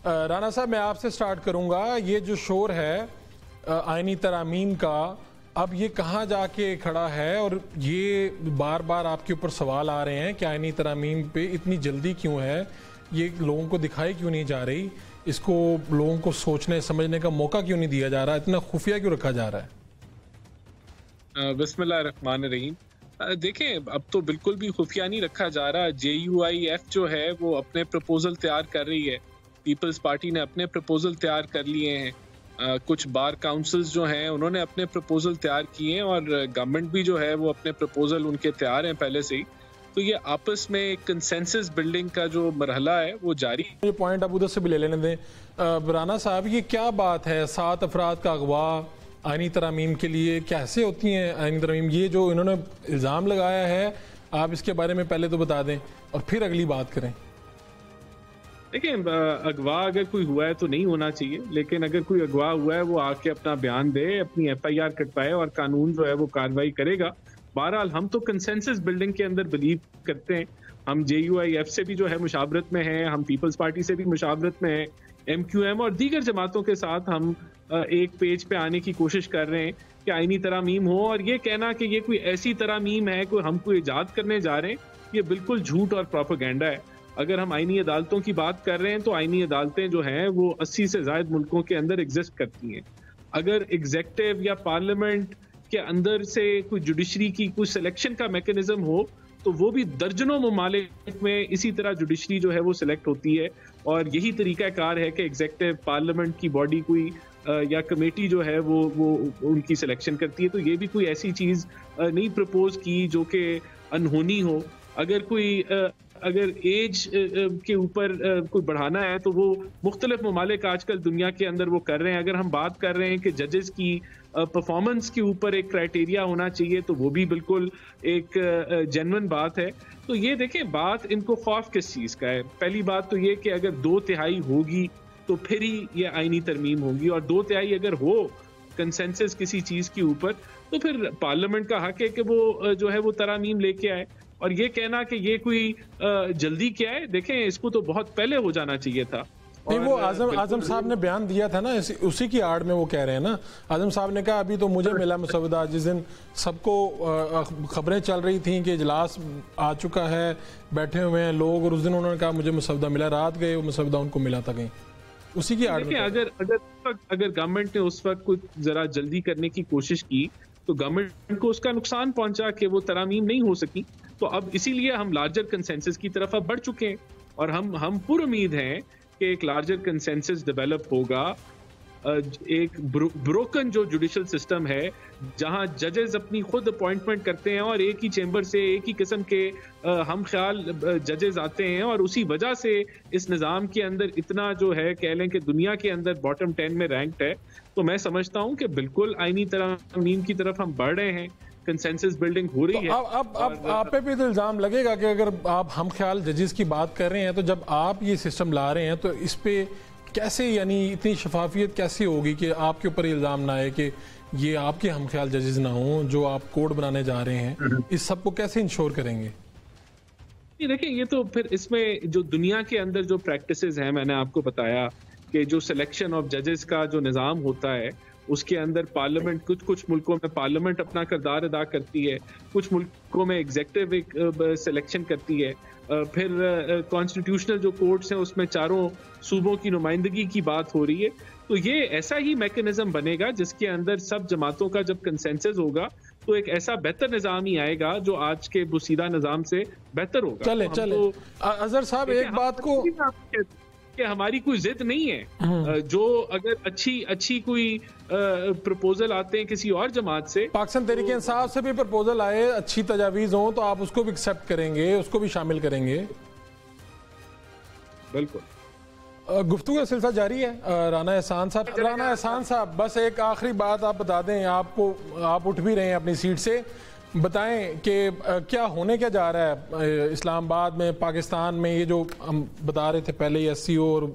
राना साहब, मैं आपसे स्टार्ट करूंगा। ये जो शोर है आईनी तरामीम का, अब ये कहाँ जाके खड़ा है और ये बार बार आपके ऊपर सवाल आ रहे हैं कि आईनी तरामीम पे इतनी जल्दी क्यों है, ये लोगों को दिखाई क्यों नहीं जा रही, इसको लोगों को सोचने समझने का मौका क्यों नहीं दिया जा रहा, इतना खुफिया क्यों रखा जा रहा है? बिस्मिल्लाह रहमान रहीम। देखें, अब तो बिल्कुल भी खुफिया नहीं रखा जा रहा। JUIF जो है वो अपने प्रपोजल तैयार कर रही है, पीपल्स पार्टी ने अपने प्रपोजल तैयार कर लिए हैं, कुछ बार काउंसिल्स जो हैं उन्होंने अपने प्रपोजल तैयार किए हैं और गवर्नमेंट भी जो है वो अपने प्रपोजल उनके तैयार हैं पहले से ही। तो ये आपस में एक कंसेंसस बिल्डिंग का जो मरहला है वो जारी है। ये पॉइंट आप उधर से भी ले लेने दें। राना साहब, ये क्या बात है, 7 अफराद का अगवा आईनी तरामीम के लिए कैसे होती हैं आईनी तरामीम? ये जो इन्होंने इल्ज़ाम लगाया है, आप इसके बारे में पहले तो बता दें और फिर अगली बात करें। देखिए, अगवा अगर कोई हुआ है तो नहीं होना चाहिए, लेकिन अगर कोई अगवा हुआ है वो आके अपना बयान दे, अपनी FIR कटवाए और कानून जो है वो कार्रवाई करेगा। बहरहाल हम तो कंसेंसस बिल्डिंग के अंदर बिलीव करते हैं। हम JUIF से भी जो है मुशावरत में हैं, हम पीपल्स पार्टी से भी मुशावरत में हैं, MQM और दीगर जमातों के साथ हम एक पेज पे आने की कोशिश कर रहे हैं कि आईनी तरामीम हो। और ये कहना कि ये कोई ऐसी तरामीम है कोई हम कोई ईजाद करने जा रहे हैं, ये बिल्कुल झूठ और प्रोपेगेंडा है। अगर हम आईनी अदालतों की बात कर रहे हैं तो आईनी अदालतें जो हैं वो 80 से ज़ायद मुल्कों के अंदर एग्जिस्ट करती हैं। अगर एग्जेक्टिव या पार्लियामेंट के अंदर से कोई जुडिशरी की कोई सिलेक्शन का मैकेनिज्म हो तो वो भी दर्जनों ममालिक में इसी तरह जुडिशरी जो है वो सिलेक्ट होती है। और यही तरीका कार है कि एग्जेक्टिव पार्लियामेंट की बॉडी कोई या कमेटी जो है वो उनकी सिलेक्शन करती है। तो ये भी कोई ऐसी चीज़ नहीं प्रपोज की जो कि अनहोनी हो। अगर एज के ऊपर कोई बढ़ाना है तो वो मुख्तलिफ ममालिक आजकल दुनिया के अंदर वो कर रहे हैं। अगर हम बात कर रहे हैं कि जजेस की परफॉर्मेंस के ऊपर एक क्राइटेरिया होना चाहिए तो वो भी बिल्कुल एक जेन्युइन बात है। तो ये देखें, बात इनको खौफ किस चीज़ का है? पहली बात तो ये कि अगर 2/3 होगी तो फिर ही ये आईनी तरमीम होगी, और 2/3 अगर हो कंसेंसस किसी चीज़ के ऊपर तो फिर पार्लियामेंट का हक है कि वो जो है वो तरामीम लेके आए। और ये कहना कि ये कोई जल्दी क्या है, देखें इसको तो बहुत पहले हो जाना चाहिए था। नहीं, वो आजम साहब ने बयान दिया था ना, उसी की आड़ में वो कह रहे हैं ना। आजम साहब ने कहा अभी तो मुझे मिला मसवदा, जिस दिन सबको खबरें चल रही थी कि इजलास आ चुका है, बैठे हुए हैं लोग, और उस दिन उन्होंने कहा मुझे मसवदा मिला, रात गए वो मसवदा उनको मिला था कहीं, उसी की आड़ में। अगर गवर्नमेंट ने उस वक्त कुछ जरा जल्दी करने की कोशिश की तो गवर्नमेंट को उसका नुकसान पहुंचा कि वो तरामीम नहीं हो सकी। तो अब इसीलिए हम लार्जर कंसेंसस की तरफ अब बढ़ चुके हैं और हम पूरी उम्मीद हैं कि एक लार्जर कंसेंसस डेवलप होगा। एक ब्रोकन जो जुडिशल सिस्टम है जहां जजेस अपनी खुद अपॉइंटमेंट करते हैं और एक ही चेंबर से एक ही किस्म के हम ख्याल जजेस आते हैं, और उसी वजह से इस निज़ाम के अंदर इतना जो है कह लें कि दुनिया के अंदर बॉटम 10 में रैंक्ड है। तो मैं समझता हूं कि बिल्कुल आईनी तरमीम की तरफ हम बढ़ रहे हैं, कंसेंसस बिल्डिंग हो रही है। अब आप पे भी तो इल्जाम लगेगा कि अगर आप हम ख्याल जजेस की बात कर रहे हैं तो जब आप ये सिस्टम ला रहे हैं तो इस पे कैसे, यानी इतनी शफाफियत कैसे होगी कि आपके ऊपर इल्जाम ना आए कि ये आपके हम ख्याल जजेस ना हो जो आप कोड बनाने जा रहे हैं? इस सब को कैसे इंश्योर करेंगे? देखिए, ये तो फिर इसमें जो दुनिया के अंदर जो प्रैक्टिसेस हैं, मैंने आपको बताया कि जो सिलेक्शन ऑफ जजेस का जो निज़ाम होता है उसके अंदर पार्लियामेंट, कुछ मुल्कों में पार्लियामेंट अपना किरदार अदा करती है, कुछ मुल्कों में एग्जेक्टिव एक सिलेक्शन करती है, फिर कॉन्स्टिट्यूशनल जो कोर्ट्स हैं उसमें चारों सूबों की नुमाइंदगी की बात हो रही है। तो ये ऐसा ही मैकेनिज्म बनेगा जिसके अंदर सब जमातों का जब कंसेंसस होगा तो एक ऐसा बेहतर निज़ाम ही आएगा जो आज के बुसीदा निज़ाम से बेहतर होगा। चले तो अजहर साहब, एक बात को कि हमारी कोई जिद नहीं है, जो अगर अच्छी कोई प्रपोजल आते हैं किसी और जमात से, पाकिस्तान तहरीक इंसाफ से भी प्रपोजल आए, अच्छी तजावीज हो तो आप उसको भी एक्सेप्ट करेंगे, उसको भी शामिल करेंगे? बिल्कुल। गुफ्तगू का सिलसिला जारी है। राना एहसान साहब, बस एक आखिरी बात आप बता दें, आप उठ भी रहे हैं अपनी सीट से, बताएं कि क्या होने क्या जा रहा है इस्लामाबाद में, पाकिस्तान में? ये जो हम बता रहे थे पहले ही SCO, और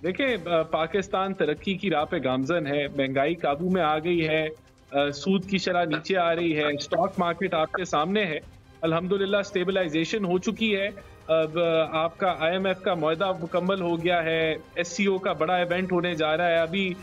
देखें पाकिस्तान तरक्की की राह पे गामजन है, महंगाई काबू में आ गई है, सूद की शरह नीचे आ रही है, स्टॉक मार्केट आपके सामने है, अल्हम्दुलिल्लाह स्टेबलाइजेशन हो चुकी है। अब आपका IMF का मुआहदा मुकम्मल हो गया है, SCO का बड़ा इवेंट होने जा रहा है। अभी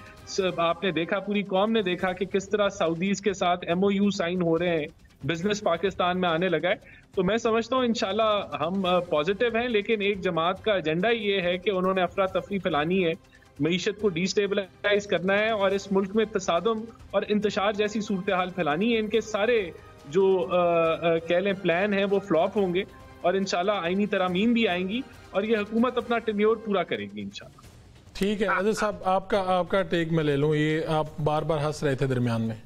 आपने देखा, पूरी कौम ने देखा कि किस तरह सऊदीज के साथ MOU साइन हो रहे हैं, बिजनेस पाकिस्तान में आने लगा है। तो मैं समझता हूँ इंशाल्लाह हम पॉजिटिव हैं, लेकिन एक जमात का एजेंडा ये है कि उन्होंने अफरा तफरी फैलानी है, मईशत को डिस्टेबलाइज करना है और इस मुल्क में तसादुम और इंतशार जैसी सूरत हाल फैलानी है। इनके सारे जो कह लें प्लान है वो फ्लॉप होंगे और इंशाल्लाह आईनी तरामीम भी आएंगी और ये हुकूमत अपना टेन्योर पूरा करेगी इंशाल्लाह। ठीक है अजय साहब, आपका टेक मैं ले लूं, ये आप बार बार हंस रहे थे दरमियान में।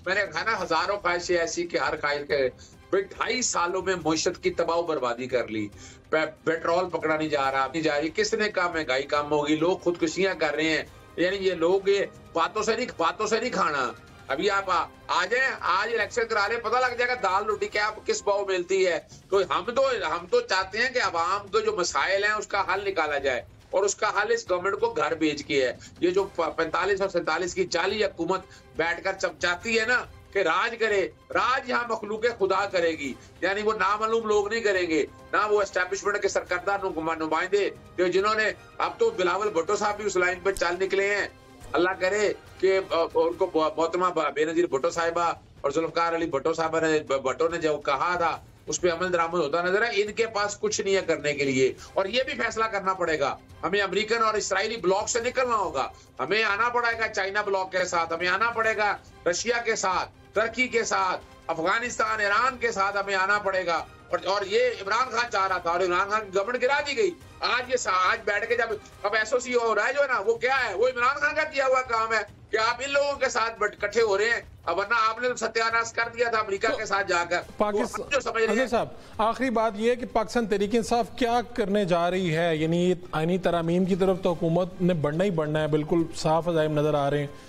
मैंने कहा ना, हजारों ख्वाहिशें ऐसी कि हर ख्वाहिश के 2.5 सालों में मुइशत की तबाह बर्बादी कर ली। पेट्रोल पकड़ा नहीं जा रहा, नहीं जा रही, किसने कहा महंगाई कम होगी, लोग खुदकुशियां कर रहे हैं। यानी ये लोग ये बातों से नहीं खाना। अभी आप आ जाए, आज इलेक्शन करा रहे, पता लग जाएगा दाल रोटी क्या किस भाव मिलती है। तो हम तो चाहते हैं कि अवाम के जो मसाइल हैं उसका हल निकाला जाए और उसका हल इस गवर्नमेंट को घर भेज के है। ये जो 45 और 47 की जाली हुकूमत बैठकर चमचाती है ना कि राज करे, राज यहाँ मखलूके खुदा करेगी। यानी वो नामालूम लोग नहीं करेंगे, ना वो एस्टैब्लिशमेंट के सरकर्दा नुमाइंदे जिन्होंने, अब तो बिलावल भुट्टो साहब भी उस लाइन पर चल निकले हैं। अल्लाह करे कि उनको मोहतरमा बेनजीर भुट्टो साहिबा और जुल्फकार अली भुट्टो ने जो कहा था उस पर अमल दरामद होता नजर है। इनके पास कुछ नहीं है करने के लिए और ये भी फैसला करना पड़ेगा। हमें अमेरिकन और इस्राएली ब्लॉक से निकलना होगा, हमें आना पड़ेगा चाइना ब्लॉक के साथ, हमें आना पड़ेगा रशिया के साथ, तुर्की के साथ, अफगानिस्तान, ईरान के साथ हमें आना पड़ेगा। और ये इमरान खान चाह रहा था और इमरान खान की गवर्नमेंट गिरा दी गई। आज बैठ के जब अब SOC हो रहा है जो है ना, वो क्या है, वो इमरान खान का किया हुआ काम है कि आप इन लोगों के साथ इकट्ठे हो रहे हैं। अब वरना आपने तो सत्यानाश कर दिया था अमेरिका के साथ जाकर। पाकिस्तान जो समझ रहे हैं साहब, आखिरी बात यह है कि पाकिस्तान तहरीक इंसाफ क्या करने जा रही है? यानी आईनी तरामीम की तरफ तो हुकूमत ने बढ़ना ही बढ़ना है, बिल्कुल साफ अज़ाइम नजर आ रहे हैं।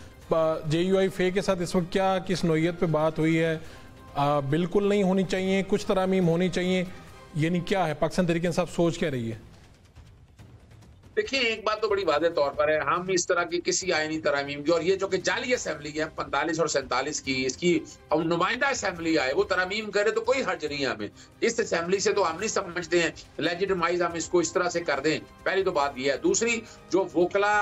JUI फे के साथ इस वक्त क्या किस नोयत पे बात हुई है? बिल्कुल नहीं होनी चाहिए, कुछ तरामीम होनी चाहिए, यानी क्या है पाकिस्तान तहरीक इंसाफ सोच क्या रही है? देखिए, एक बात तो बड़ी वादे तौर पर है, हम इस तरह की किसी आईनी तरामीम की और ये जो कि जाली असेंबली है 45 और 47 की, इसकी हम नुमाइंदा असेंबली आए वो तरामीम करे तो कोई हर्ज नहीं है। हमें इस असेंबली से तो हम नहीं समझते हैं लेजिटिमाइज हम इसको इस तरह से कर दें। पहली तो बात यह है। दूसरी, जो वोकला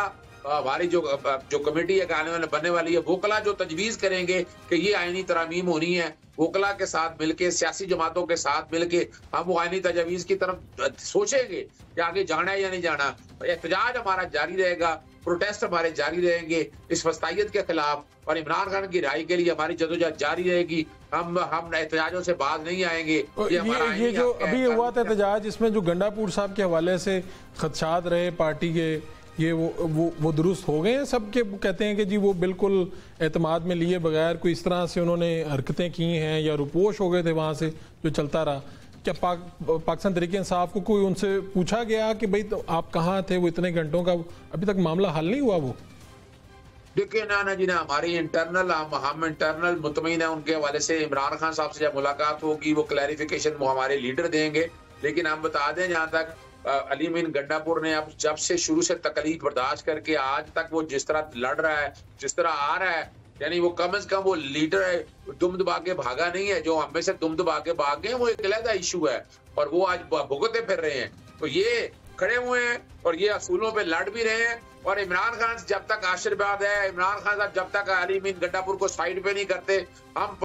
हमारी जो कमेटी है बनने वाली है, वोकला जो तजवीज करेंगे कि ये आईनी तरामीम होनी है, वोकला के साथ मिलके, सियासी जमातों के साथ मिलके हम वो आईनी तजवीज की तरफ सोचेंगे कि आगे जाना है या नहीं जाना। एहतजाज हमारा जारी रहेगा, प्रोटेस्ट हमारे जारी रहेंगे इस वस्तायत के खिलाफ, और इमरान खान की राय के लिए हमारी जदोजहद जारी रहेगी। हम एहतजाजों से बाज नहीं आएंगे। ये जो अभी हुआ था एहतजाज, इसमें जो गंडापुर साहब के हवाले से खदशात रहे पार्टी के, ये वो दुरुस्त हो गए हैं सबके? कहते हैं कि जी वो बिल्कुल एतमाद में लिए बगैर कोई इस तरह से उन्होंने हरकतें की हैं या रुपोश हो गए थे वहाँ से जो चलता रहा। क्या पाकिस्तान तहरीक इंसाफ को कोई उनसे पूछा गया कि भाई तो आप कहाँ थे वो इतने घंटों का? अभी तक मामला हल नहीं हुआ वो? देखिए ना जी ना, हमारी इंटरनल हम इंटरनल मुतमईन है उनके हवाले से। इमरान खान साहब से जब मुलाकात होगी वो क्लैरिफिकेशन वो हमारे लीडर देंगे। लेकिन हम बता दें, जहाँ तक अली मीन गंडापुर ने अब जब से शुरू से तकलीफ बर्दाश्त करके आज तक वो जिस तरह लड़ रहा है, जिस तरह आ रहा है, यानी वो कम से कम वो लीडर है, दुम दबा के भागा नहीं है। जो हम में से दुम दबा के भाग गए वो एक अलग इशू है और वो आज भुगते फिर रहे हैं। तो ये खड़े हुए हैं और ये असूलों पे लड़ भी रहे हैं। और इमरान खान जब तक आशीर्वाद है, इमरान खान साहब जब तक अली मीन गंडापुर को साइड पे नहीं करते, हम